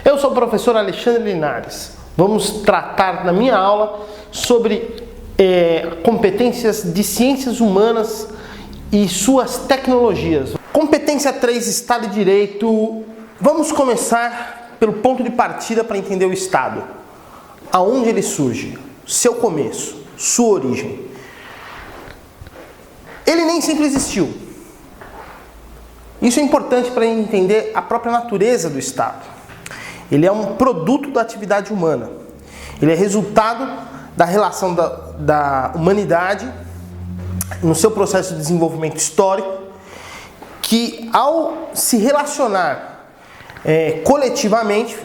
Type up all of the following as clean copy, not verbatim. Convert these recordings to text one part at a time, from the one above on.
Eu sou o professor Alexandre Linares. Vamos tratar na minha aula sobre competências de ciências humanas e suas tecnologias. Competência 3, Estado de Direito. Vamos começar pelo ponto de partida para entender o Estado. Aonde ele surge, seu começo, sua origem. Ele nem sempre existiu. Isso é importante para entender a própria natureza do Estado. Ele é um produto da atividade humana. Ele é resultado da relação da humanidade no seu processo de desenvolvimento histórico, que ao se relacionar coletivamente,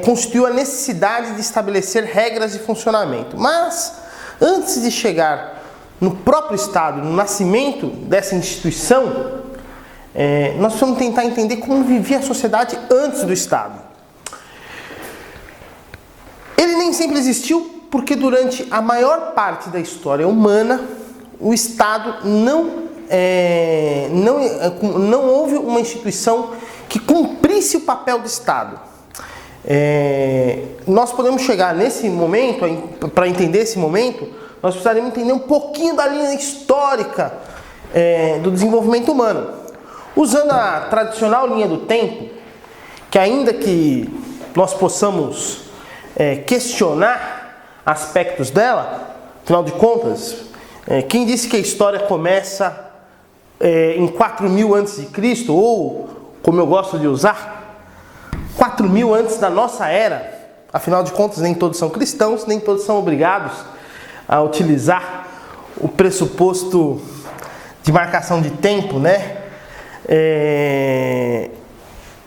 constituiu a necessidade de estabelecer regras de funcionamento. Mas, antes de chegar no próprio Estado, no nascimento dessa instituição, nós vamos tentar entender como vivia a sociedade antes do Estado. Ele nem sempre existiu porque durante a maior parte da história humana, o Estado não houve uma instituição que cumprisse o papel do Estado. Nós podemos chegar nesse momento, para entender esse momento, nós precisaríamos entender um pouquinho da linha histórica do desenvolvimento humano. Usando a tradicional linha do tempo, que ainda que nós possamos questionar aspectos dela, afinal de contas, quem disse que a história começa em 4.000 a.C., ou, como eu gosto de usar, 4.000 antes da nossa era? Afinal de contas, nem todos são cristãos, nem todos são obrigados a utilizar o pressuposto de marcação de tempo, né?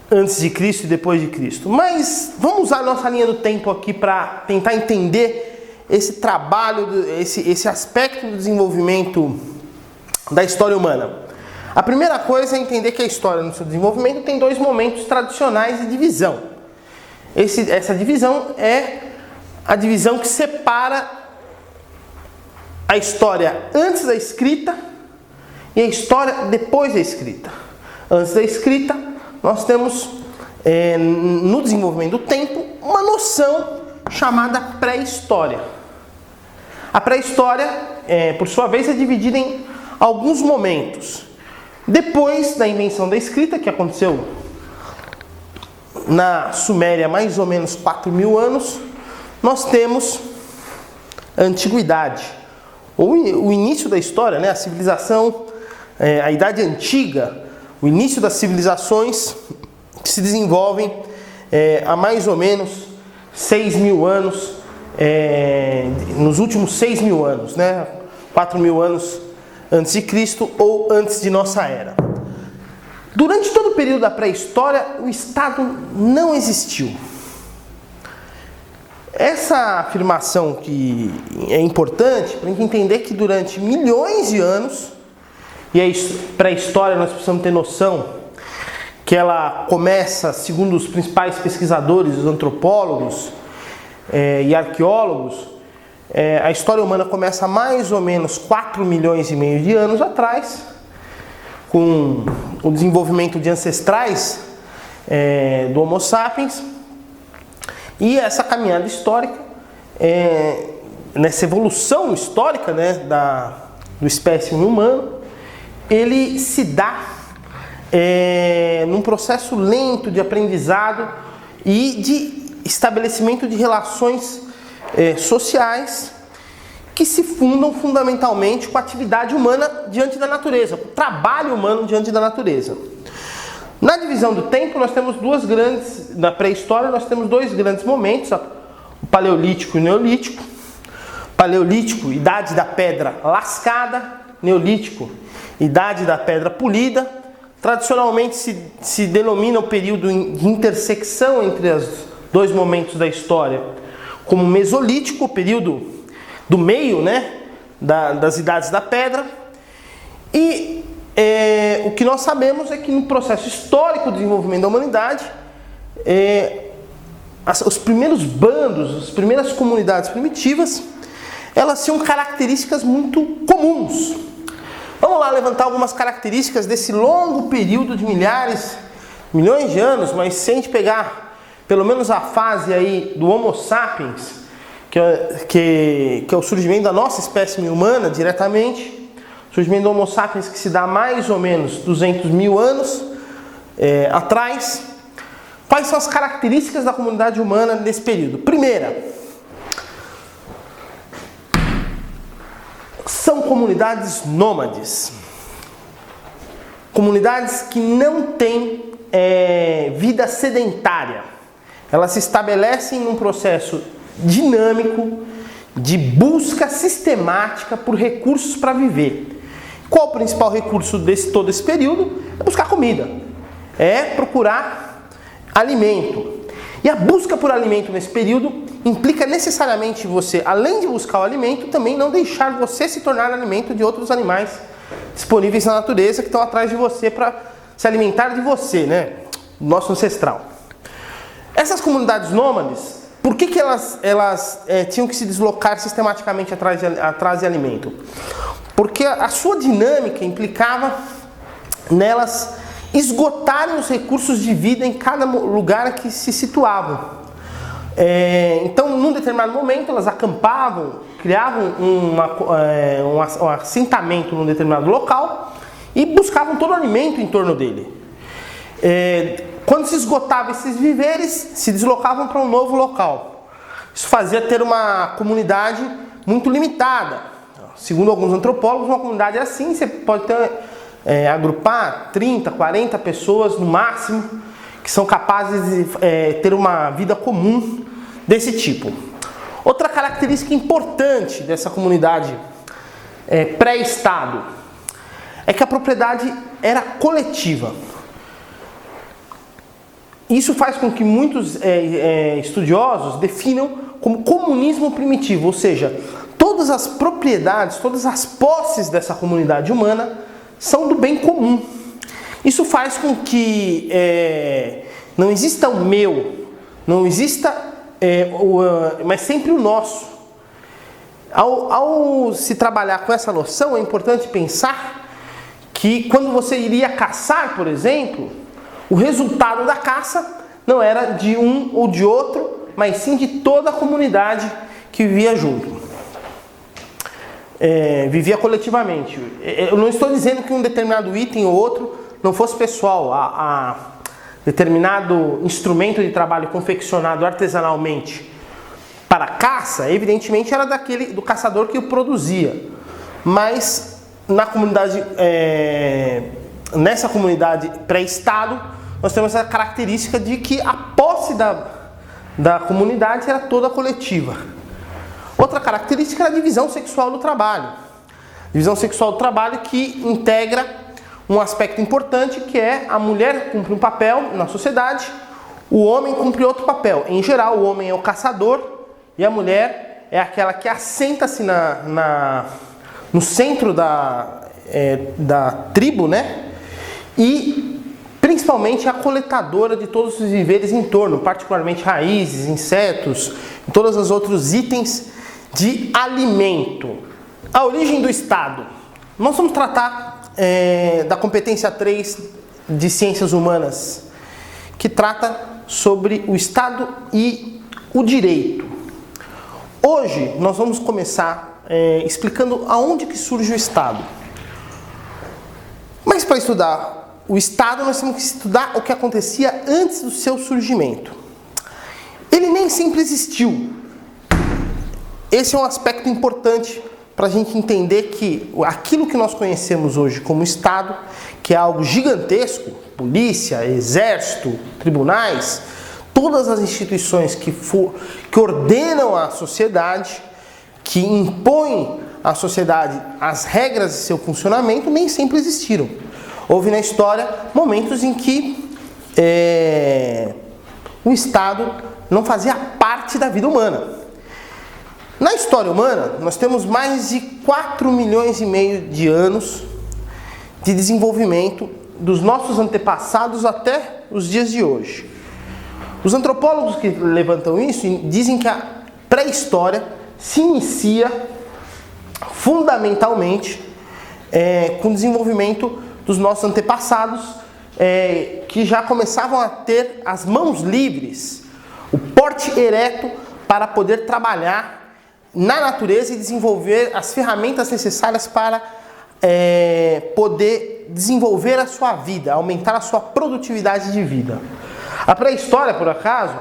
Antes de Cristo e depois de Cristo. Mas vamos usar a nossa linha do tempo aqui para tentar entender esse trabalho, esse aspecto do desenvolvimento da história humana. A primeira coisa é entender que a história no seu desenvolvimento tem dois momentos tradicionais de divisão. Essa divisão é a divisão que separa a história antes da escrita e a história depois da escrita. Antes da escrita, nós temos, no desenvolvimento do tempo, uma noção chamada pré-história. A pré-história, por sua vez, é dividida em alguns momentos. Depois da invenção da escrita, que aconteceu na Suméria mais ou menos 4.000 anos, nós temos a Antiguidade, ou o início da história, né? A civilização, a Idade Antiga, o início das civilizações que se desenvolvem há mais ou menos 6.000 anos, nos últimos 6.000 anos, né? 4.000 anos antes de Cristo ou antes de nossa era. Durante todo o período da pré-história, o Estado não existiu. Essa afirmação que é importante para a gente entender que durante milhões de anos, e a pré-história nós precisamos ter noção que ela começa, segundo os principais pesquisadores, os antropólogos e arqueólogos, a história humana começa há mais ou menos 4,5 milhões de anos atrás, com o desenvolvimento de ancestrais do Homo sapiens, e essa caminhada histórica, nessa evolução histórica, né, do espécime humano, ele se dá num processo lento de aprendizado e de estabelecimento de relações sociais que se fundam fundamentalmente com a atividade humana diante da natureza, com o trabalho humano diante da natureza. Na divisão do tempo, nós temos na pré-história, nós temos dois grandes momentos, o Paleolítico e o Neolítico. Paleolítico, idade da pedra lascada; Neolítico, idade da pedra polida. Tradicionalmente se denomina o período de intersecção entre os dois momentos da história como Mesolítico, o período do meio, né, das idades da pedra. E o que nós sabemos é que no processo histórico do desenvolvimento da humanidade, os primeiros bandos, as primeiras comunidades primitivas, elas tinham características muito comuns. Vamos lá levantar algumas características desse longo período de milhões de anos, mas se a gente pegar pelo menos a fase aí do Homo sapiens, que é o surgimento da nossa espécie humana diretamente, o surgimento do Homo sapiens que se dá mais ou menos 200 mil anos atrás. Quais são as características da comunidade humana nesse período? Primeira, são comunidades nômades. Comunidades que não têm vida sedentária. Elas se estabelecem num processo dinâmico de busca sistemática por recursos para viver. Qual o principal recurso de todo esse período? É buscar comida. É procurar alimento. E a busca por alimento nesse período implica necessariamente você, além de buscar o alimento, também não deixar você se tornar alimento de outros animais disponíveis na natureza que estão atrás de você para se alimentar de você, né? Nosso ancestral. Essas comunidades nômades, por que elas tinham que se deslocar sistematicamente atrás de alimento? Porque a sua dinâmica implicava nelas esgotarem os recursos de vida em cada lugar que se situavam. Então, num determinado momento, elas acampavam, criavam um assentamento num determinado local e buscavam todo o alimento em torno dele. Quando se esgotavam esses viveres, se deslocavam para um novo local. Isso fazia ter uma comunidade muito limitada. Segundo alguns antropólogos, uma comunidade assim, você pode agrupar 30, 40 pessoas no máximo, que são capazes de ter uma vida comum desse tipo. Outra característica importante dessa comunidade pré-estado é que a propriedade era coletiva. Isso faz com que muitos estudiosos definam como comunismo primitivo, ou seja, todas as propriedades, todas as posses dessa comunidade humana são do bem comum. Isso faz com que não exista o meu, não exista, mas sempre o nosso. Ao se trabalhar com essa noção, é importante pensar que quando você iria caçar, por exemplo, o resultado da caça não era de um ou de outro, mas sim de toda a comunidade que vivia junto. Vivia coletivamente. Eu não estou dizendo que um determinado item ou outro não fosse pessoal. Determinado instrumento de trabalho confeccionado artesanalmente para caça, evidentemente era do caçador que o produzia. Mas na comunidade, nessa comunidade pré-estado, nós temos essa característica de que a posse da comunidade era toda coletiva. Outra característica é a divisão sexual do trabalho. Divisão sexual do trabalho que integra um aspecto importante, que é a mulher cumpre um papel na sociedade, o homem cumpre outro papel. Em geral, o homem é o caçador e a mulher é aquela que assenta-se no centro da tribo, né? E principalmente a coletadora de todos os viveres em torno, particularmente raízes, insetos e todos os outros itens de alimento. A origem do Estado. Nós vamos tratar da competência 3 de Ciências Humanas, que trata sobre o Estado e o direito. Hoje nós vamos começar explicando aonde que surge o Estado. Mas para estudar o Estado, nós temos que estudar o que acontecia antes do seu surgimento. Ele nem sempre existiu. Esse é um aspecto importante para a gente entender que aquilo que nós conhecemos hoje como Estado, que é algo gigantesco, polícia, exército, tribunais, todas as instituições que ordenam a sociedade, que impõem à sociedade as regras de seu funcionamento, nem sempre existiram. Houve na história momentos em que o Estado não fazia parte da vida humana. Na história humana, nós temos mais de 4 milhões e meio de anos de desenvolvimento dos nossos antepassados até os dias de hoje. Os antropólogos que levantam isso dizem que a pré-história se inicia fundamentalmente com o desenvolvimento dos nossos antepassados, que já começavam a ter as mãos livres o porte ereto para poder trabalhar na natureza e desenvolver as ferramentas necessárias para poder desenvolver a sua vida, aumentar a sua produtividade de vida. A pré-história, por acaso,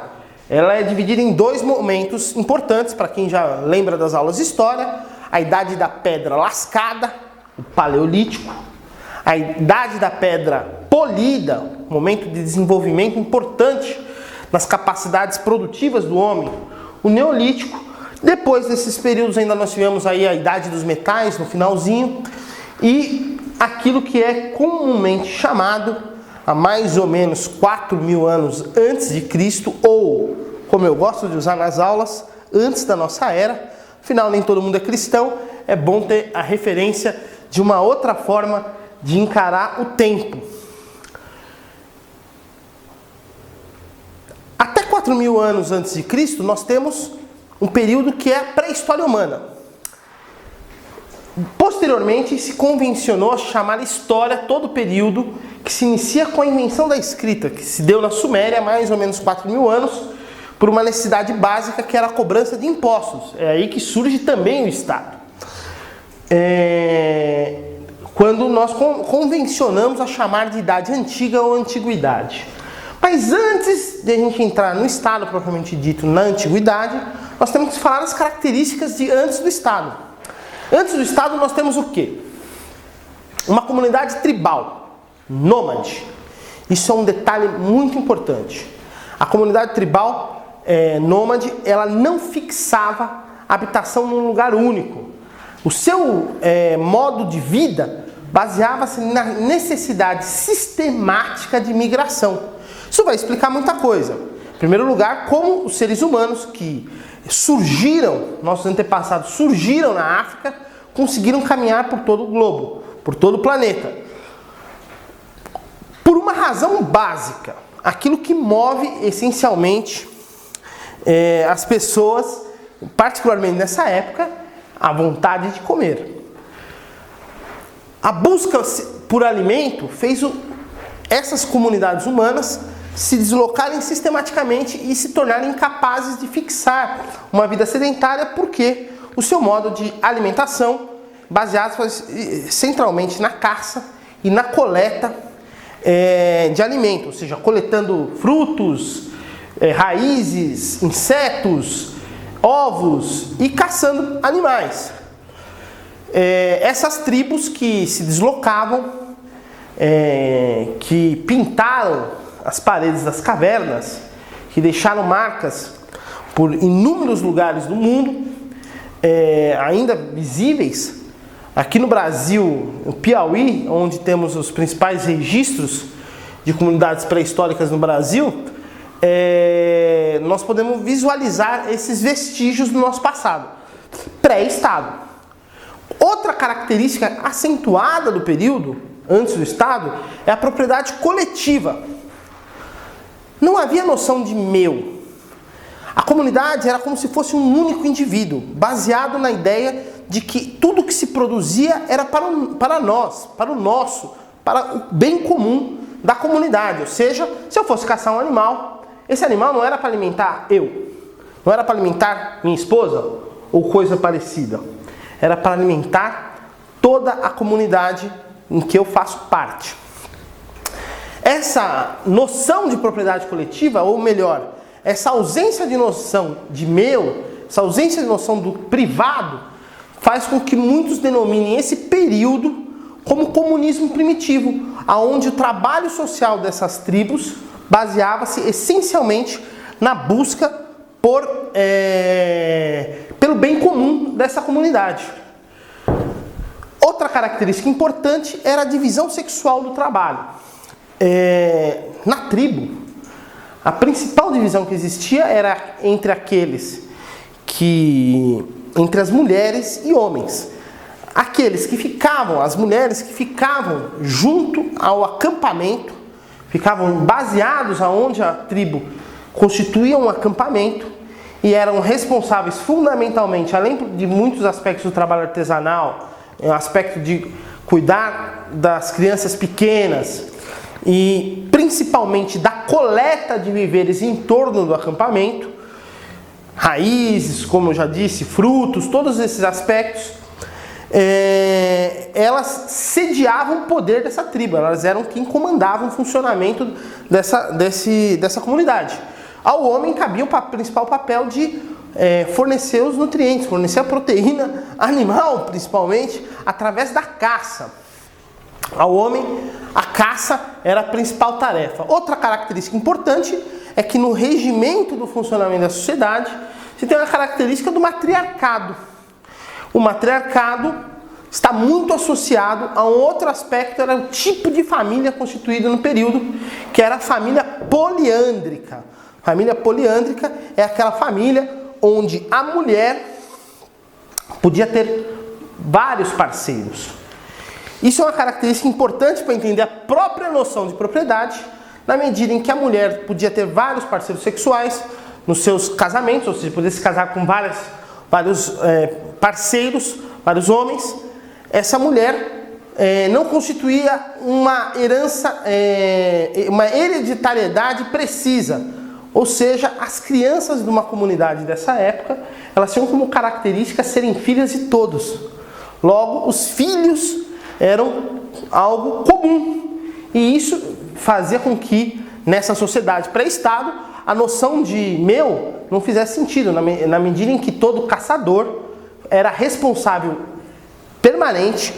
ela é dividida em dois momentos importantes, para quem já lembra das aulas de história: a idade da pedra lascada, o paleolítico; a idade da pedra polida, momento de desenvolvimento importante nas capacidades produtivas do homem, o neolítico. Depois desses períodos ainda nós tivemos aí a idade dos metais, no finalzinho, e aquilo que é comumente chamado, há mais ou menos 4.000 anos antes de Cristo, ou, como eu gosto de usar nas aulas, antes da nossa era. Afinal, nem todo mundo é cristão, é bom ter a referência de uma outra forma de encarar o tempo. Até 4.000 anos antes de Cristo, nós temos um período que é a pré-história humana. Posteriormente, se convencionou a chamar história todo o período que se inicia com a invenção da escrita, que se deu na Suméria há mais ou menos 4.000 anos, por uma necessidade básica que era a cobrança de impostos. É aí que surge também o Estado. Quando nós convencionamos a chamar de idade antiga ou antiguidade. Mas antes de a gente entrar no Estado propriamente dito, na antiguidade, nós temos que falar das características de antes do Estado. Antes do Estado nós temos o quê? Uma comunidade tribal, nômade. Isso é um detalhe muito importante. A comunidade tribal nômade, ela não fixava habitação num lugar único. O seu modo de vida baseava-se na necessidade sistemática de migração. Isso vai explicar muita coisa. Em primeiro lugar, como os seres humanos que surgiram, nossos antepassados surgiram na África, conseguiram caminhar por todo o globo, por todo o planeta. Por uma razão básica, aquilo que move essencialmente as pessoas, particularmente nessa época, a vontade de comer. A busca por alimento fez essas comunidades humanas se deslocarem sistematicamente e se tornarem incapazes de fixar uma vida sedentária, porque o seu modo de alimentação baseado centralmente na caça e na coleta de alimento, ou seja, coletando frutos, raízes, insetos, ovos e caçando animais. Essas tribos que se deslocavam, que pintaram as paredes das cavernas, que deixaram marcas por inúmeros lugares do mundo, ainda visíveis. Aqui no Brasil, no Piauí, onde temos os principais registros de comunidades pré-históricas no Brasil, nós podemos visualizar esses vestígios do nosso passado, pré-Estado. Outra característica acentuada do período antes do Estado é a propriedade coletiva. Não havia noção de meu. A comunidade era como se fosse um único indivíduo, baseado na ideia de que tudo que se produzia era para nós, para o nosso, para o bem comum da comunidade. Ou seja, se eu fosse caçar um animal, esse animal não era para alimentar eu, não era para alimentar minha esposa ou coisa parecida. Era para alimentar toda a comunidade em que eu faço parte. Essa noção de propriedade coletiva, ou melhor, essa ausência de noção de meu, essa ausência de noção do privado, faz com que muitos denominem esse período como comunismo primitivo, aonde o trabalho social dessas tribos baseava-se essencialmente na busca pelo bem comum dessa comunidade. Outra característica importante era a divisão sexual do trabalho. Na tribo, a principal divisão que existia era entre entre as mulheres e homens. As mulheres que ficavam junto ao acampamento, ficavam baseados aonde a tribo constituía um acampamento e eram responsáveis fundamentalmente, além de muitos aspectos do trabalho artesanal, o aspecto de cuidar das crianças pequenas e principalmente da coleta de víveres em torno do acampamento, raízes, como eu já disse, frutos, todos esses aspectos, elas sediavam o poder dessa tribo, elas eram quem comandavam o funcionamento dessa comunidade. Ao homem cabia o principal papel de fornecer os nutrientes, fornecer a proteína animal, principalmente, através da caça. Ao homem, a caça era a principal tarefa. Outra característica importante é que no regimento do funcionamento da sociedade, você tem uma característica do matriarcado. O matriarcado está muito associado a um outro aspecto, era o tipo de família constituída no período, que era a família poliândrica. A família poliândrica é aquela família onde a mulher podia ter vários parceiros. Isso é uma característica importante para entender a própria noção de propriedade, na medida em que a mulher podia ter vários parceiros sexuais nos seus casamentos, ou seja, podia se casar com vários parceiros, vários homens. Essa mulher não constituía uma herança, uma hereditariedade precisa. Ou seja, as crianças de uma comunidade dessa época, elas tinham como característica serem filhas de todos. Logo, os filhos eram algo comum. E isso fazia com que, nessa sociedade pré-estado, a noção de meu não fizesse sentido, na medida em que todo caçador era responsável permanente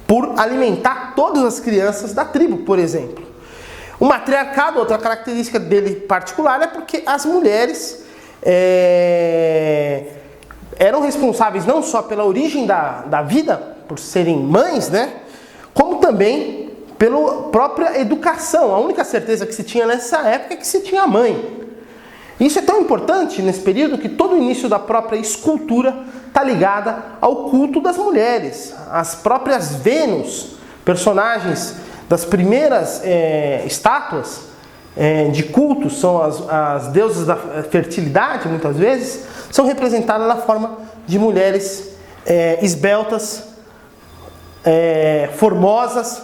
por alimentar todas as crianças da tribo, por exemplo. O matriarcado, outra característica dele particular, é porque as mulheres eram responsáveis não só pela origem da vida, por serem mães, né, como também pela própria educação. A única certeza que se tinha nessa época é que se tinha mãe. Isso é tão importante nesse período que todo o início da própria escultura está ligada ao culto das mulheres. As próprias Vênus, personagens das primeiras estátuas de culto, são as deusas da fertilidade, muitas vezes, são representadas na forma de mulheres esbeltas, formosas,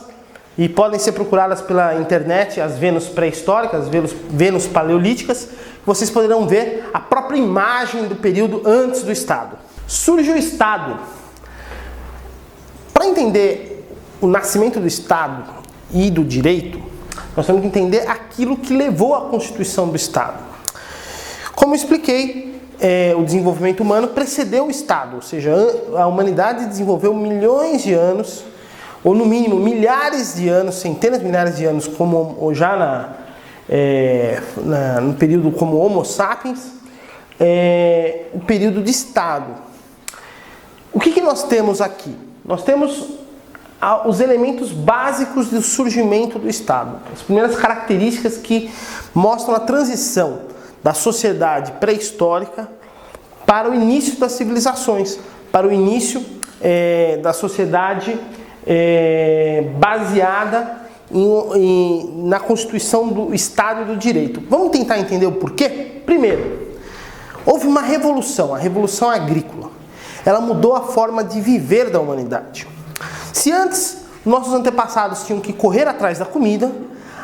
e podem ser procuradas pela internet, as Vênus pré-históricas, as Vênus paleolíticas. Vocês poderão ver a própria imagem do período antes do Estado. Surge o Estado. Para entender o nascimento do Estado e do direito, nós temos que entender aquilo que levou à constituição do Estado. Como eu expliquei, o desenvolvimento humano precedeu o Estado, ou seja, a humanidade desenvolveu milhões de anos, ou no mínimo milhares de anos, centenas de milhares de anos, como já no período como Homo sapiens, o período de Estado. O que nós temos aqui? Nós temos os elementos básicos do surgimento do Estado. As primeiras características que mostram a transição da sociedade pré-histórica para o início das civilizações, para o início da sociedade baseada na constituição do Estado e do direito. Vamos tentar entender o porquê? Primeiro, houve uma revolução, a Revolução Agrícola. Ela mudou a forma de viver da humanidade. Se antes nossos antepassados tinham que correr atrás da comida,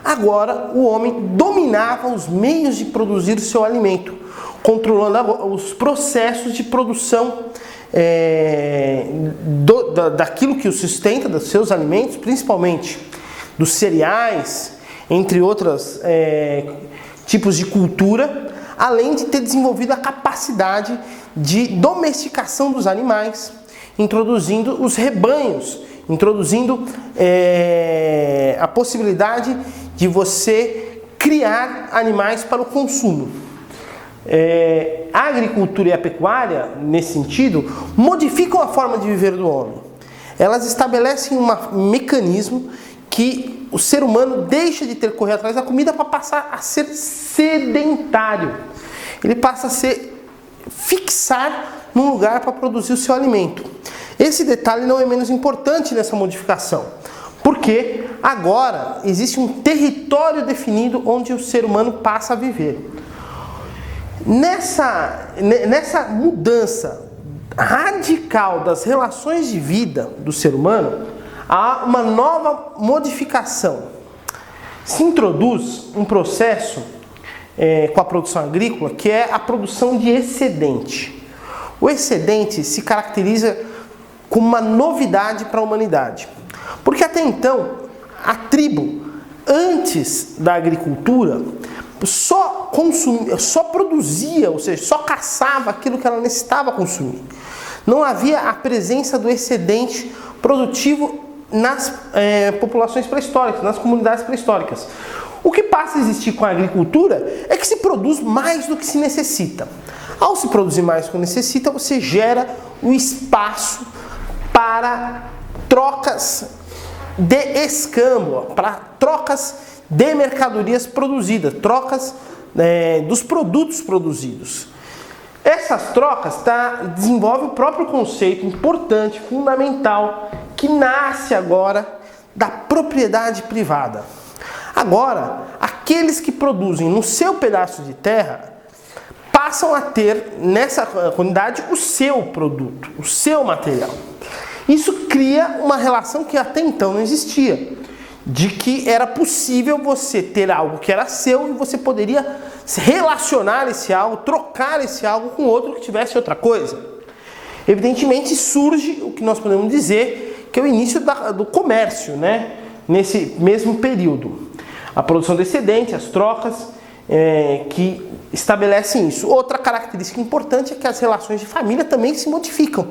agora o homem dominava os meios de produzir o seu alimento, controlando os processos de produção daquilo que o sustenta, dos seus alimentos, principalmente dos cereais, entre outros tipos de cultura, além de ter desenvolvido a capacidade de domesticação dos animais, introduzindo os rebanhos, introduzindo a possibilidade de você criar animais para o consumo. A agricultura e a pecuária, nesse sentido, modificam a forma de viver do homem. Elas estabelecem um mecanismo que o ser humano deixa de ter que correr atrás da comida para passar a ser sedentário. Ele passa a fixar num lugar para produzir o seu alimento. Esse detalhe não é menos importante nessa modificação, porque agora existe um território definido onde o ser humano passa a viver. Nessa mudança radical das relações de vida do ser humano, há uma nova modificação. se introduz um processo com a produção agrícola que é a produção de excedente. O excedente se caracteriza como uma novidade para a humanidade, porque até então a tribo, antes da agricultura, só produzia, ou seja, só caçava aquilo que ela necessitava consumir. Não havia a presença do excedente produtivo nas populações pré-históricas, nas comunidades pré-históricas. O que passa a existir com a agricultura é que se produz mais do que se necessita. Ao se produzir mais do que necessita, você gera o espaço para trocas de escambo, para trocas de mercadorias produzidas, trocas dos produtos produzidos. Essas trocas desenvolvem o próprio conceito importante, fundamental, que nasce agora da propriedade privada. Agora, aqueles que produzem no seu pedaço de terra passam a ter nessa comunidade o seu produto, o seu material. Isso cria uma relação que até então não existia, de que era possível você ter algo que era seu e você poderia relacionar esse algo, trocar esse algo com outro que tivesse outra coisa. Evidentemente surge o que nós podemos dizer que é o início do comércio, né? Nesse mesmo período. A produção de excedente, as trocas que estabelecem isso. Outra característica importante é que as relações de família também se modificam.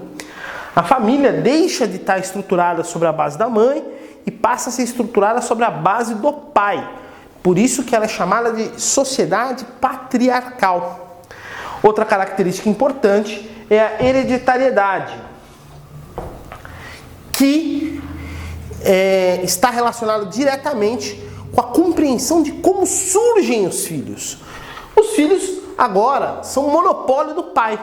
A família deixa de estar estruturada sobre a base da mãe e passa a ser estruturada sobre a base do pai. Por isso que ela é chamada de sociedade patriarcal. Outra característica importante é a hereditariedade, que está relacionada diretamente com a compreensão de como surgem os filhos. Os filhos agora são monopólio do pai,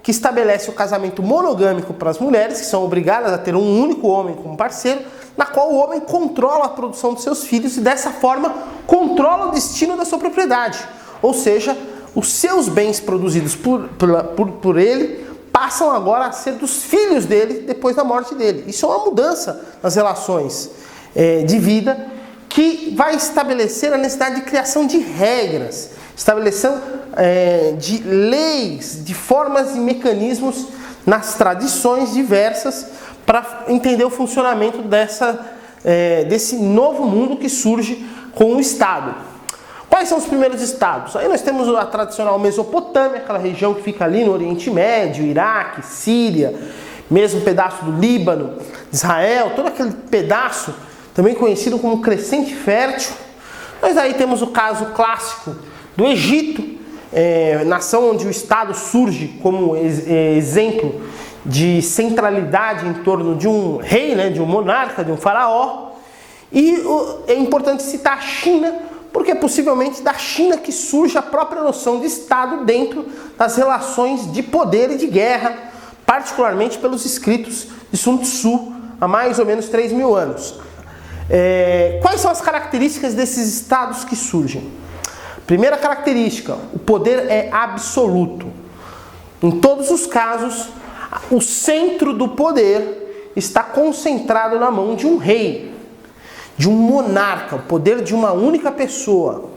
que estabelece o casamento monogâmico para as mulheres, que são obrigadas a ter um único homem como parceiro, na qual o homem controla a produção dos seus filhos e dessa forma controla o destino da sua propriedade. Ou seja, os seus bens produzidos por ele passam agora a ser dos filhos dele depois da morte dele. Isso é uma mudança nas relações de vida que vai estabelecer a necessidade de criação de regras, estabeleção de leis, de formas e mecanismos nas tradições diversas para entender o funcionamento desse novo mundo que surge com o Estado. Quais são os primeiros estados? Aí nós temos a tradicional Mesopotâmia, aquela região que fica ali no Oriente Médio, Iraque, Síria, mesmo pedaço do Líbano, Israel, todo aquele pedaço, também conhecido como Crescente Fértil. Mas aí temos o caso clássico do Egito, nação onde o Estado surge como exemplo de centralidade em torno de um rei, né, de um monarca, de um faraó. E é importante citar a China, porque é possivelmente da China que surge a própria noção de Estado dentro das relações de poder e de guerra, particularmente pelos escritos de Sun Tzu, há mais ou menos 3.000 anos. Quais são as características desses estados que surgem? Primeira característica, o poder é absoluto. Em todos os casos, o centro do poder está concentrado na mão de um rei, de um monarca, o poder de uma única pessoa.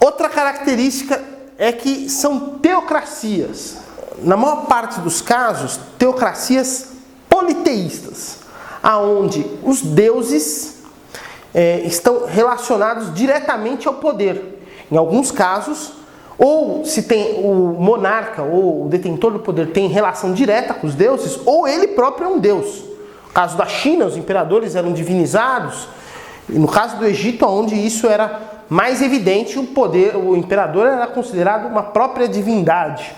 Outra característica é que são teocracias. Na maior parte dos casos, teocracias politeístas, aonde os deuses estão relacionados diretamente ao poder. Em alguns casos, ou se tem o monarca ou o detentor do poder tem relação direta com os deuses, ou ele próprio é um deus. No caso da China, os imperadores eram divinizados. E no caso do Egito, onde isso era mais evidente, o imperador era considerado uma própria divindade.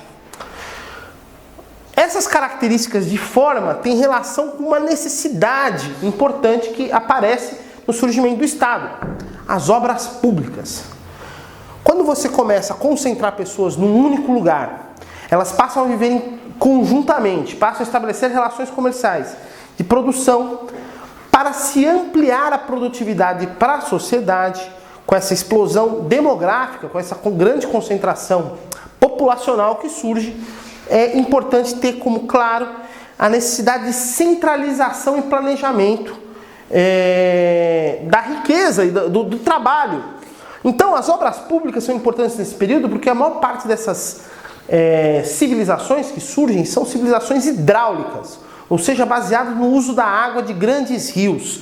Essas características de forma têm relação com uma necessidade importante que aparece no surgimento do Estado: as obras públicas. Quando você começa a concentrar pessoas num único lugar, elas passam a viver conjuntamente, passam a estabelecer relações comerciais de produção para se ampliar a produtividade para a sociedade. Com essa explosão demográfica, com essa grande concentração populacional que surge, é importante ter como claro a necessidade de centralização e planejamento da riqueza e do trabalho. Então, as obras públicas são importantes nesse período porque a maior parte dessas civilizações que surgem são civilizações hidráulicas, ou seja, baseadas no uso da água de grandes rios.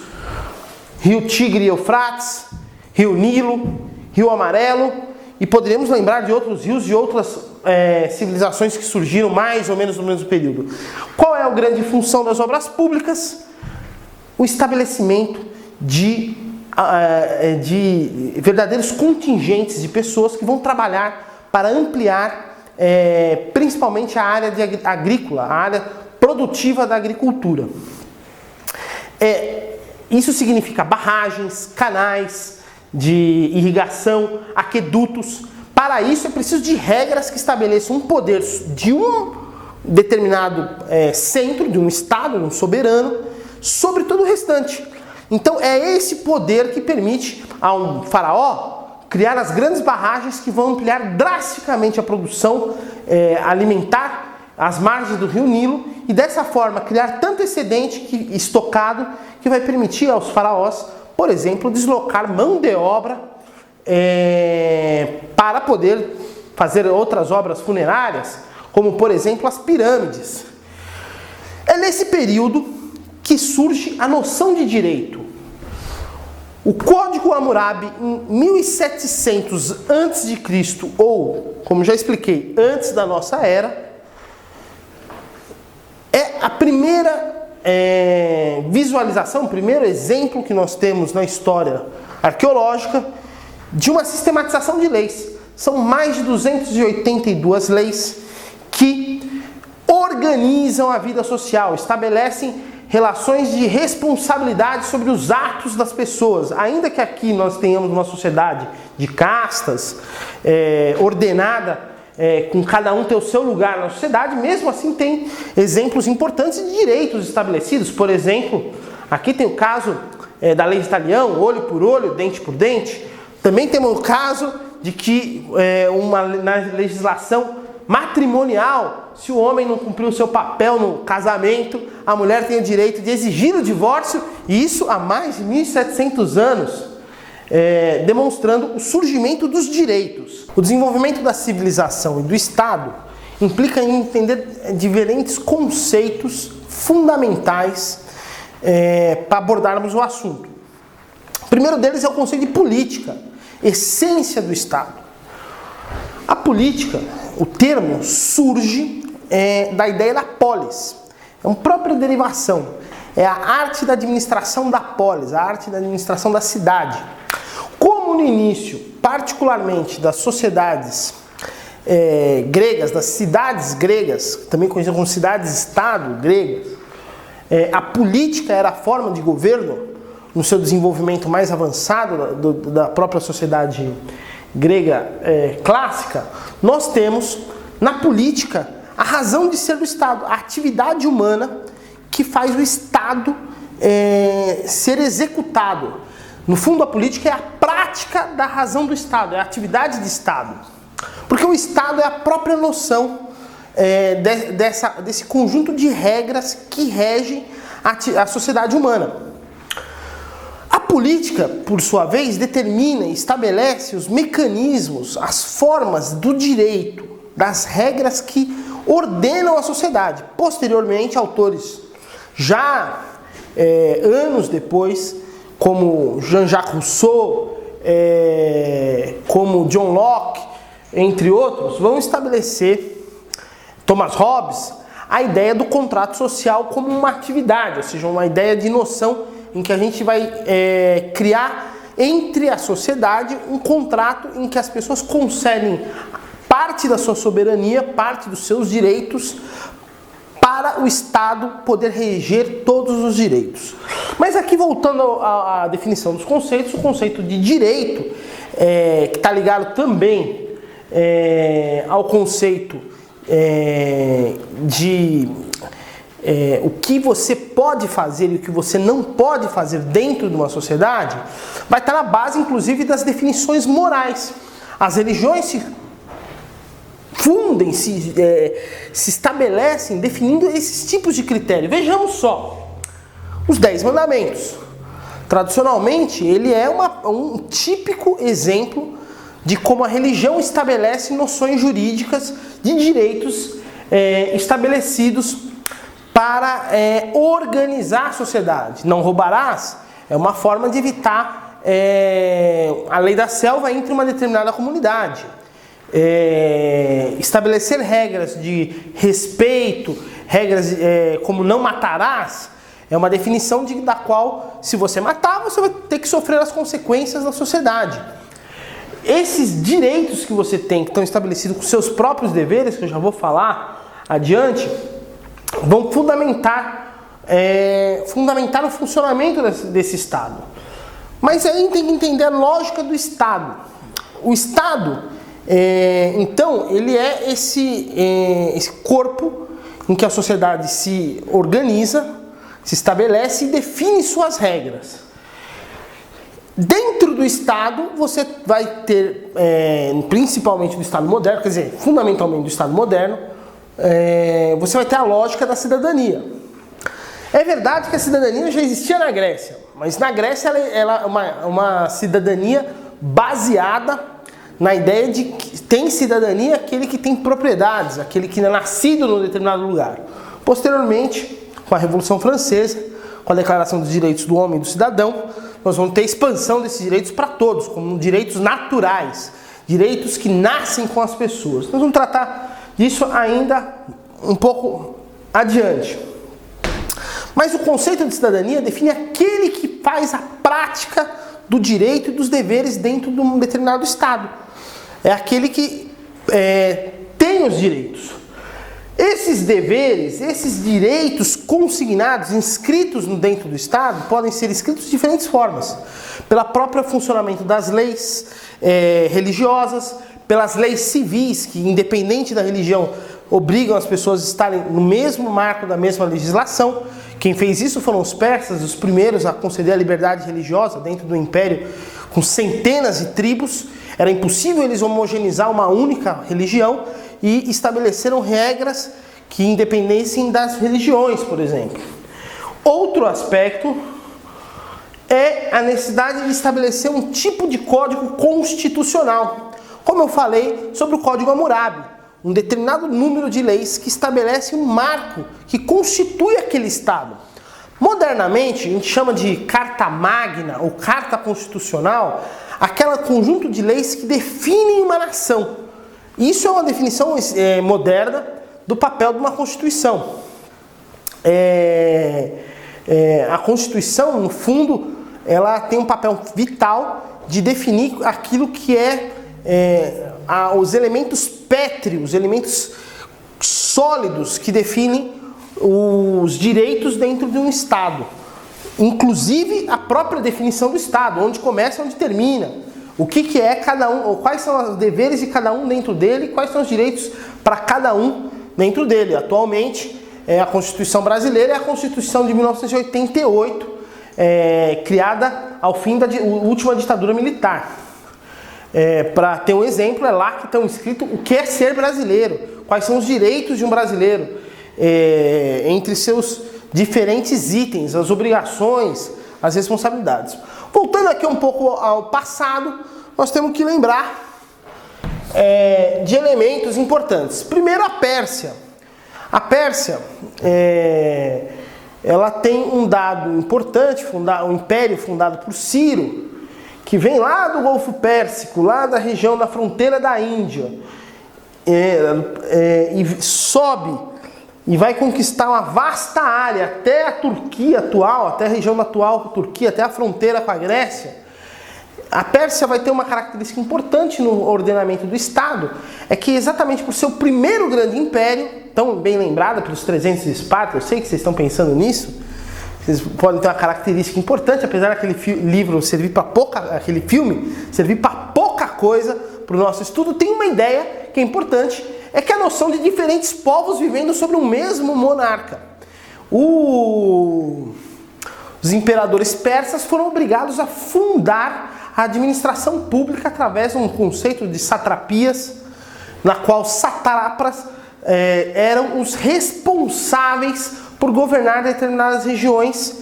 Rio Tigre e Eufrates, Rio Nilo, Rio Amarelo, e poderíamos lembrar de outros rios de outras civilizações que surgiram mais ou menos no mesmo período. Qual é a grande função das obras públicas? O estabelecimento de verdadeiros contingentes de pessoas que vão trabalhar para ampliar principalmente a área agrícola, a área produtiva da agricultura. Isso significa barragens, canais de irrigação, aquedutos. Para isso é preciso de regras que estabeleçam um poder de um determinado centro, de um estado, de um soberano, sobre todo o restante. Então é esse poder que permite a um faraó criar as grandes barragens que vão ampliar drasticamente a produção alimentar às margens do rio Nilo e dessa forma criar tanto excedente estocado que vai permitir aos faraós, por exemplo, deslocar mão de obra para poder fazer outras obras funerárias, como por exemplo as pirâmides. É nesse período que surge a noção de direito. O Código Hammurabi, em 1700 a.C., ou, como já expliquei, antes da nossa era, é a primeira visualização, o primeiro exemplo que nós temos na história arqueológica de uma sistematização de leis. São mais de 282 leis que organizam a vida social, estabelecem relações de responsabilidade sobre os atos das pessoas. Ainda que aqui nós tenhamos uma sociedade de castas, ordenada, com cada um ter o seu lugar na sociedade, mesmo assim tem exemplos importantes de direitos estabelecidos. Por exemplo, aqui tem o caso da lei de talião, olho por olho, dente por dente. Também temos o caso de que na legislação matrimonial, se o homem não cumpriu o seu papel no casamento, a mulher tem o direito de exigir o divórcio, e isso há mais de 1700 anos, demonstrando o surgimento dos direitos. O desenvolvimento da civilização e do Estado implica em entender diferentes conceitos fundamentais para abordarmos o assunto. O primeiro deles é o conceito de política, essência do Estado. A política, o termo, surge da ideia da polis. É uma própria derivação. É a arte da administração da polis, a arte da administração da cidade. Como no início, particularmente das sociedades gregas, das cidades gregas, também conhecidas como cidades-estado gregas, a política era a forma de governo no seu desenvolvimento mais avançado da própria sociedade grega clássica. Nós temos na política a razão de ser do Estado, a atividade humana que faz o Estado ser executado. No fundo, a política é a prática da razão do Estado, é a atividade de Estado. Porque o Estado é a própria noção desse conjunto de regras que regem a sociedade humana. A política, por sua vez, determina e estabelece os mecanismos, as formas do direito, das regras que ordenam a sociedade. Posteriormente, autores já anos depois, como Jean-Jacques Rousseau, como John Locke, entre outros, vão estabelecer, Thomas Hobbes, a ideia do contrato social como uma atividade, ou seja, uma ideia de noção em que a gente vai criar entre a sociedade um contrato em que as pessoas concedem parte da sua soberania, parte dos seus direitos, para o Estado poder reger todos os direitos. Mas aqui, voltando à definição dos conceitos, o conceito de direito, que está ligado também ao conceito de o que você pode fazer e o que você não pode fazer dentro de uma sociedade, vai estar na base, inclusive, das definições morais. As religiões se fundem, se estabelecem definindo esses tipos de critérios. Vejamos só, os 10 mandamentos. Tradicionalmente, ele é um típico exemplo de como a religião estabelece noções jurídicas de direitos estabelecidos para organizar a sociedade. Não roubarás é uma forma de evitar a lei da selva entre uma determinada comunidade. Estabelecer regras de respeito, regras como não matarás, é uma definição da qual, se você matar, você vai ter que sofrer as consequências na sociedade. Esses direitos que você tem, que estão estabelecidos com seus próprios deveres, que eu já vou falar adiante, vão fundamentar o funcionamento desse Estado. Mas aí tem que entender a lógica do Estado. O Estado, então, ele é esse corpo em que a sociedade se organiza, se estabelece e define suas regras. Dentro do Estado, você vai ter, principalmente do Estado moderno, quer dizer, fundamentalmente do Estado moderno, você vai ter a lógica da cidadania. É verdade que a cidadania já existia na Grécia, mas na Grécia ela é uma cidadania baseada na ideia de que tem cidadania aquele que tem propriedades, aquele que é nascido num determinado lugar. Posteriormente, com a Revolução Francesa, com a Declaração dos Direitos do Homem e do Cidadão, nós vamos ter expansão desses direitos para todos, como direitos naturais, direitos que nascem com as pessoas. Nós vamos tratar disso ainda um pouco adiante. Mas o conceito de cidadania define aquele que faz a prática do direito e dos deveres dentro de um determinado Estado. É aquele que tem os direitos. Esses deveres, esses direitos consignados, inscritos dentro do Estado, podem ser escritos de diferentes formas. Pelo próprio funcionamento das leis religiosas, pelas leis civis, que independente da religião, obrigam as pessoas a estarem no mesmo marco da mesma legislação. Quem fez isso foram os persas, os primeiros a conceder a liberdade religiosa dentro do império com centenas de tribos. Era impossível eles homogeneizar uma única religião e estabeleceram regras que independessem das religiões, por exemplo. Outro aspecto é a necessidade de estabelecer um tipo de código constitucional. Como eu falei sobre o Código Hammurabi, um determinado número de leis que estabelece um marco que constitui aquele Estado. Modernamente, a gente chama de Carta Magna ou Carta Constitucional, aquele conjunto de leis que definem uma nação. Isso é uma definição moderna do papel de uma Constituição. A Constituição, no fundo, ela tem um papel vital de definir aquilo que os elementos pétreos, elementos sólidos que definem os direitos dentro de um Estado. Inclusive a própria definição do Estado, onde começa e onde termina. O que é cada um, ou quais são os deveres de cada um dentro dele, quais são os direitos para cada um dentro dele. Atualmente, a Constituição brasileira é a Constituição de 1988, criada ao fim da última ditadura militar. Para ter um exemplo, é lá que estão escritos o que é ser brasileiro, quais são os direitos de um brasileiro, entre seus diferentes itens, as obrigações, as responsabilidades. Voltando aqui um pouco ao passado, nós temos que lembrar de elementos importantes. Primeiro, a Pérsia. A Pérsia, ela tem um dado importante, um império fundado por Ciro, que vem lá do Golfo Pérsico, lá da região da fronteira da Índia, e sobe e vai conquistar uma vasta área até a Turquia atual, até a região da atual Turquia, até a fronteira com a Grécia. A Pérsia vai ter uma característica importante no ordenamento do Estado, é que exatamente por ser o primeiro grande império, tão bem lembrado pelos 300 de Esparta, eu sei que vocês estão pensando nisso, vocês podem ter uma característica importante, apesar daquele livro servir para pouca, aquele filme servir para pouca coisa para o nosso estudo, tem uma ideia que é importante, é que a noção de diferentes povos vivendo sobre um mesmo monarca. Os imperadores persas foram obrigados a fundar a administração pública através de um conceito de satrapias, na qual sátrapas eram os responsáveis por governar determinadas regiões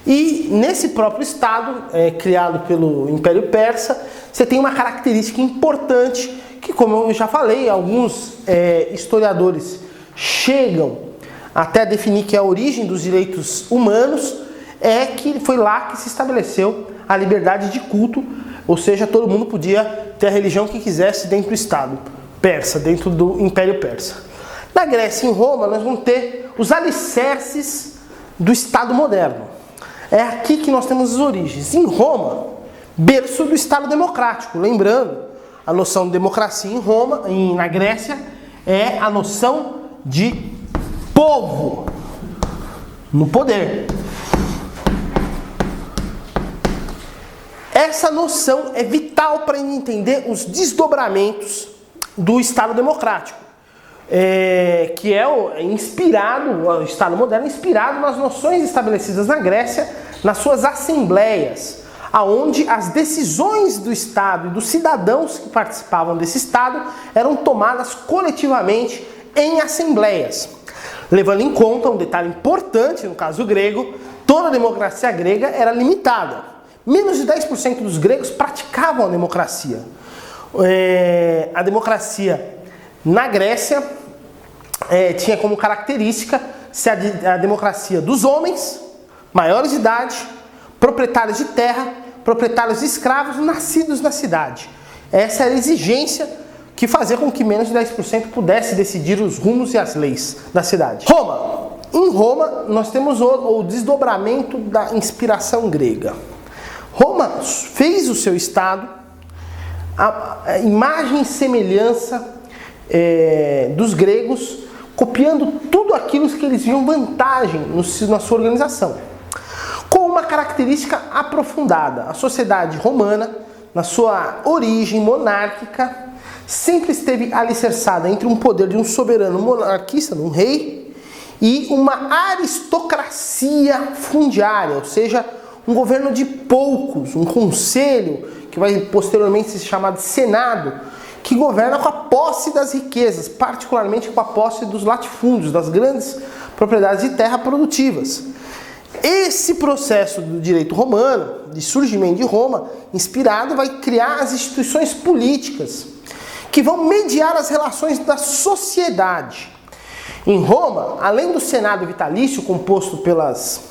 E nesse próprio Estado, criado pelo Império Persa, você tem uma característica importante que, como eu já falei, alguns historiadores chegam até a definir que a origem dos direitos humanos é que foi lá que se estabeleceu a liberdade de culto, ou seja, todo mundo podia ter a religião que quisesse dentro do Estado persa, dentro do Império Persa. Na Grécia e em Roma, nós vamos ter os alicerces do Estado moderno. É aqui que nós temos as origens. Em Roma, berço do Estado democrático. Lembrando, a noção de democracia em Roma, na Grécia, é a noção de povo no poder. Essa noção é vital para entender os desdobramentos do Estado democrático, que é inspirado, o Estado moderno é inspirado nas noções estabelecidas na Grécia, nas suas assembleias, aonde as decisões do Estado e dos cidadãos que participavam desse Estado eram tomadas coletivamente em assembleias. Levando em conta um detalhe importante, no caso grego, toda a democracia grega era limitada. Menos de 10% dos gregos praticavam a democracia. A democracia na Grécia tinha como característica ser a democracia dos homens, maiores de idade, proprietários de terra, proprietários de escravos nascidos na cidade. Essa era a exigência que fazia com que menos de 10% pudesse decidir os rumos e as leis da cidade. Roma. Em Roma, nós temos o desdobramento da inspiração grega. Roma fez o seu Estado, a imagem e semelhança dos gregos, copiando tudo aquilo que eles viam vantagem na sua organização. Com uma característica aprofundada, a sociedade romana, na sua origem monárquica, sempre esteve alicerçada entre um poder de um soberano monarquista, de um rei, e uma aristocracia fundiária, ou seja, um governo de poucos, um conselho, que vai posteriormente ser chamado de Senado, que governa com a posse das riquezas, particularmente com a posse dos latifúndios, das grandes propriedades de terra produtivas. Esse processo do direito romano, de surgimento de Roma, inspirado, vai criar as instituições políticas, que vão mediar as relações da sociedade. Em Roma, além do Senado vitalício, composto pelas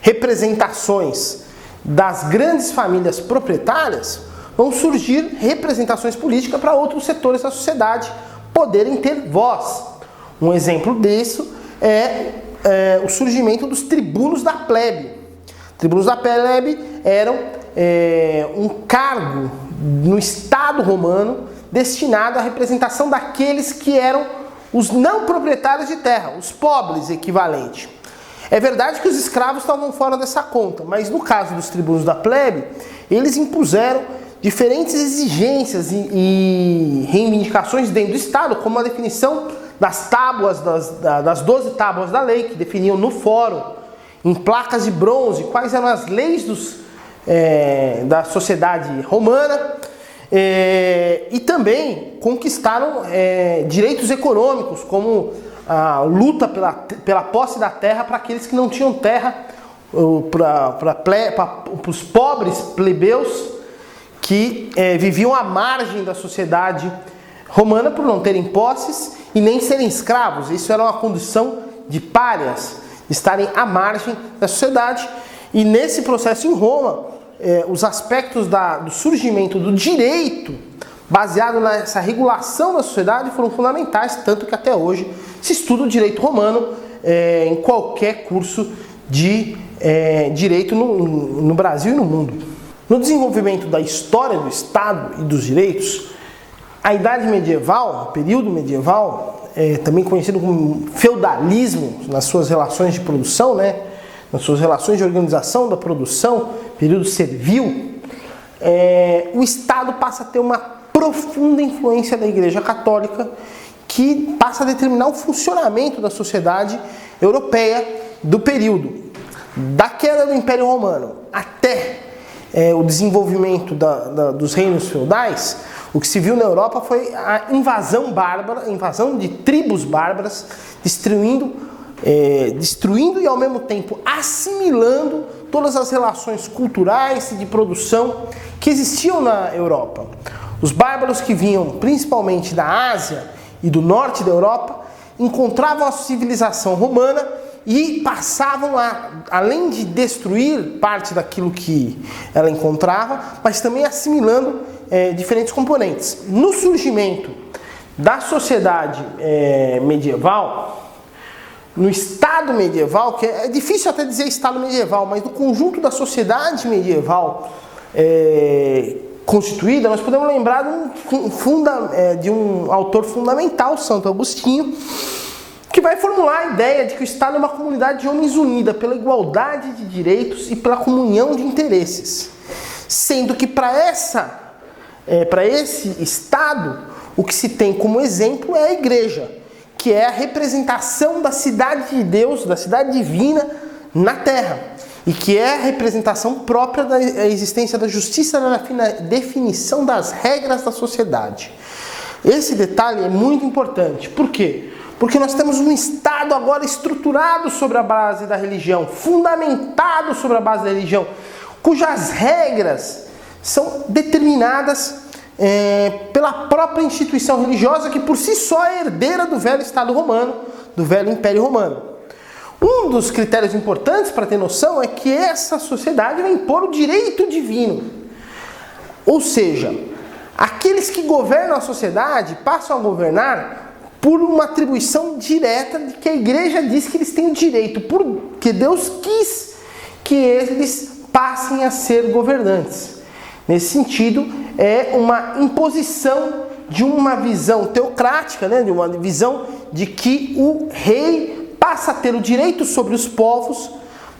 representações das grandes famílias proprietárias, vão surgir representações políticas para outros setores da sociedade poderem ter voz. Um exemplo disso é o surgimento dos tribunos da plebe. Tribunos da plebe eram um cargo no Estado romano destinado à representação daqueles que eram os não proprietários de terra, os pobres equivalente. É verdade que os escravos estavam fora dessa conta, mas no caso dos tribunos da plebe, eles impuseram diferentes exigências e reivindicações dentro do Estado, como a definição das tábuas, das 12 tábuas da lei, que definiam no fórum, em placas de bronze, quais eram as leis da sociedade romana, e também conquistaram direitos econômicos, como a luta pela posse da terra para aqueles que não tinham terra, para os pobres plebeus que viviam à margem da sociedade romana por não terem posses e nem serem escravos. Isso era uma condição de párias, estarem à margem da sociedade. E nesse processo em Roma, os aspectos do surgimento do direito baseado nessa regulação da sociedade foram fundamentais, tanto que até hoje se estuda o direito romano em qualquer curso de direito no Brasil e no mundo. No desenvolvimento da história do Estado e dos direitos, a Idade Medieval, o período medieval, também conhecido como feudalismo nas suas relações de produção, nas suas relações de organização da produção, período servil, o Estado passa a ter uma profunda influência da Igreja Católica, que passa a determinar o funcionamento da sociedade europeia do período. Da queda do Império Romano até o desenvolvimento dos reinos feudais, o que se viu na Europa foi a invasão bárbara, a invasão de tribos bárbaras, destruindo destruindo e ao mesmo tempo assimilando todas as relações culturais e de produção que existiam na Europa. Os bárbaros que vinham principalmente da Ásia e do norte da Europa encontravam a civilização romana e passavam a, além de destruir parte daquilo que ela encontrava, mas também assimilando diferentes componentes. No surgimento da sociedade medieval, no Estado medieval, que é difícil até dizer Estado medieval, mas no conjunto da sociedade medieval constituída, nós podemos lembrar de um autor fundamental, Santo Agostinho, que vai formular a ideia de que o Estado é uma comunidade de homens unida pela igualdade de direitos e pela comunhão de interesses. Sendo que para esse Estado, o que se tem como exemplo é a Igreja, que é a representação da cidade de Deus, da cidade divina na Terra, e que é a representação própria da existência da justiça na definição das regras da sociedade. Esse detalhe é muito importante. Por quê? Porque nós temos um Estado agora estruturado sobre a base da religião, fundamentado sobre a base da religião, cujas regras são determinadas pela própria instituição religiosa, que por si só é herdeira do velho Estado romano, do velho Império Romano. Um dos critérios importantes para ter noção é que essa sociedade vai impor o direito divino. Ou seja, aqueles que governam a sociedade passam a governar por uma atribuição direta de que a Igreja diz que eles têm o direito, porque Deus quis que eles passem a ser governantes. Nesse sentido, é uma imposição de uma visão teocrática, de uma visão de que o rei passa a ter o direito sobre os povos,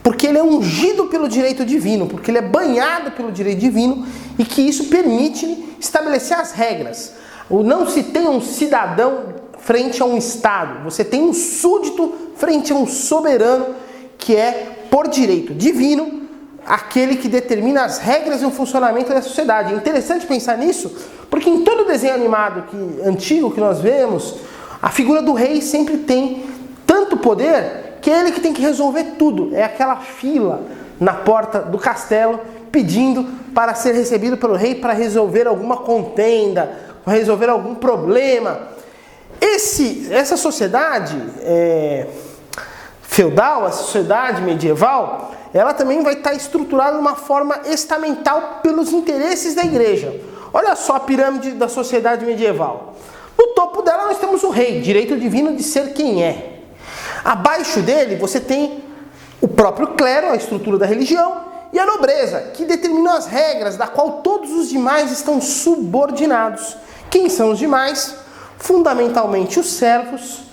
porque ele é ungido pelo direito divino, porque ele é banhado pelo direito divino, e que isso permite estabelecer as regras. Não se tem um cidadão frente a um Estado, você tem um súdito frente a um soberano, que é, por direito divino, aquele que determina as regras e o funcionamento da sociedade. É interessante pensar nisso, porque em todo desenho animado antigo que nós vemos, a figura do rei sempre tem tanto poder que é ele que tem que resolver tudo. É aquela fila na porta do castelo pedindo para ser recebido pelo rei para resolver alguma contenda, para resolver algum problema. Essa sociedade feudal, a sociedade medieval, ela também vai estar estruturada de uma forma estamental pelos interesses da Igreja. Olha só a pirâmide da sociedade medieval. No topo dela nós temos o rei, direito divino de ser quem é. Abaixo dele você tem o próprio clero, a estrutura da religião, e a nobreza, que determina as regras, da qual todos os demais estão subordinados. Quem são os demais? Fundamentalmente os servos.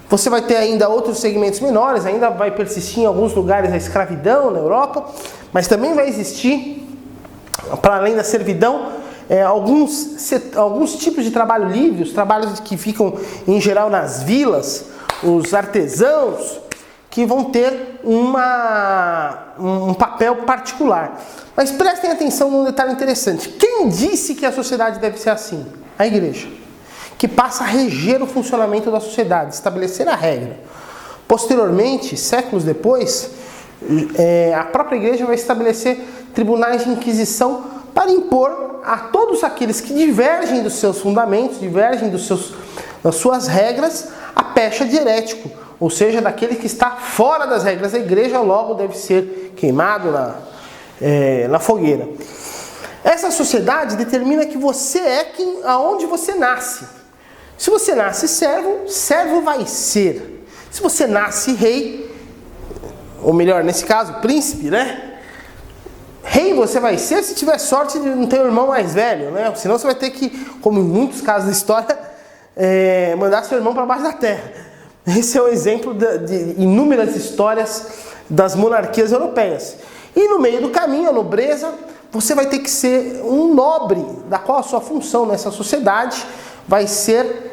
Você vai ter ainda outros segmentos menores, ainda vai persistir em alguns lugares a escravidão na Europa, mas também vai existir, para além da servidão, alguns tipos de trabalho livre, os trabalhos que ficam em geral nas vilas, os artesãos, que vão ter um papel particular. Mas prestem atenção num detalhe interessante. Quem disse que a sociedade deve ser assim? A Igreja, que passa a reger o funcionamento da sociedade, estabelecer a regra. Posteriormente, séculos depois, a própria Igreja vai estabelecer tribunais de inquisição para impor a todos aqueles que divergem dos seus fundamentos, divergem das suas regras, a pecha de herético, ou seja, daquele que está fora das regras da Igreja, logo deve ser queimado na fogueira. Essa sociedade determina que você é aonde você nasce. Se você nasce servo, servo vai ser. Se você nasce rei, ou melhor, nesse caso, príncipe, Rei você vai ser se tiver sorte de não ter um irmão mais velho, Senão você vai ter que, como em muitos casos da história, mandar seu irmão para baixo da terra. Esse é o exemplo de inúmeras histórias das monarquias europeias. E no meio do caminho, a nobreza, você vai ter que ser um nobre, da qual a sua função nessa sociedade vai ser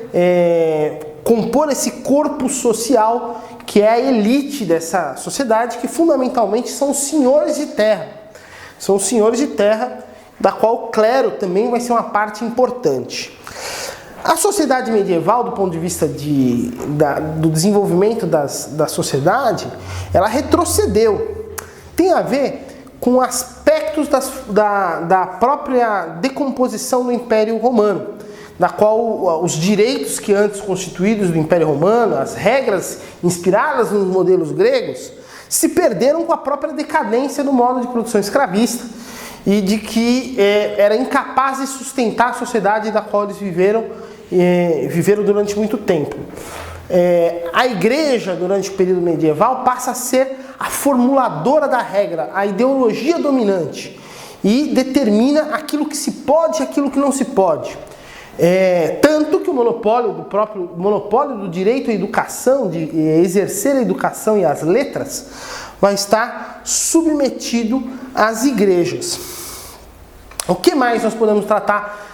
compor esse corpo social que é a elite dessa sociedade, que fundamentalmente são os senhores de terra. São os senhores de terra, da qual o clero também vai ser uma parte importante. A sociedade medieval, do ponto de vista do desenvolvimento da sociedade, ela retrocedeu. Tem a ver com aspectos da própria decomposição do Império Romano, da qual os direitos que antes constituídos do Império Romano, as regras inspiradas nos modelos gregos, se perderam com a própria decadência do modo de produção escravista e de que era incapaz de sustentar a sociedade da qual eles viveram durante muito tempo. A igreja, durante o período medieval, passa a ser a formuladora da regra, a ideologia dominante, e determina aquilo que se pode e aquilo que não se pode. Tanto que o monopólio do direito à educação, de exercer a educação e as letras, vai estar submetido às igrejas. O que mais nós podemos tratar,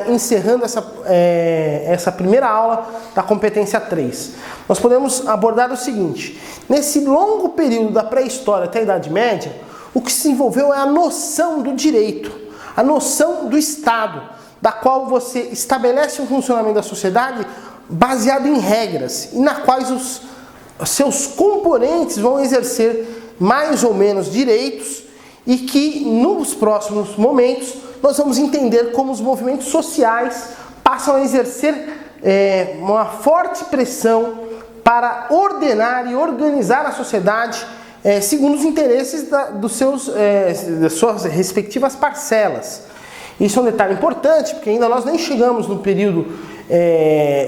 encerrando essa primeira aula da competência 3? Nós podemos abordar o seguinte: nesse longo período da pré-história até a Idade Média, o que se desenvolveu é a noção do direito, a noção do Estado, da qual você estabelece um funcionamento da sociedade baseado em regras, e na quais os seus componentes vão exercer mais ou menos direitos, e que nos próximos momentos nós vamos entender como os movimentos sociais passam a exercer uma forte pressão para ordenar e organizar a sociedade segundo os interesses das suas respectivas parcelas. Isso é um detalhe importante, porque ainda nós nem chegamos no período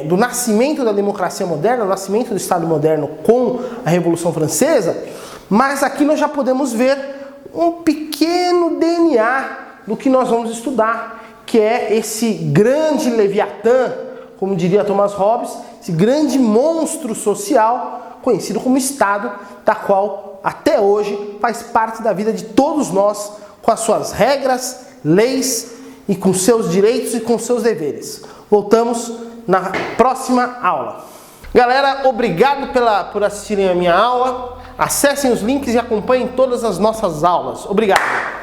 do nascimento da democracia moderna, do nascimento do Estado moderno com a Revolução Francesa, mas aqui nós já podemos ver um pequeno DNA do que nós vamos estudar, que é esse grande Leviatã, como diria Thomas Hobbes, esse grande monstro social conhecido como Estado, da qual até hoje faz parte da vida de todos nós, com as suas regras, leis e com seus direitos e com seus deveres. Voltamos na próxima aula. Galera, obrigado por assistirem a minha aula. Acessem os links e acompanhem todas as nossas aulas. Obrigado!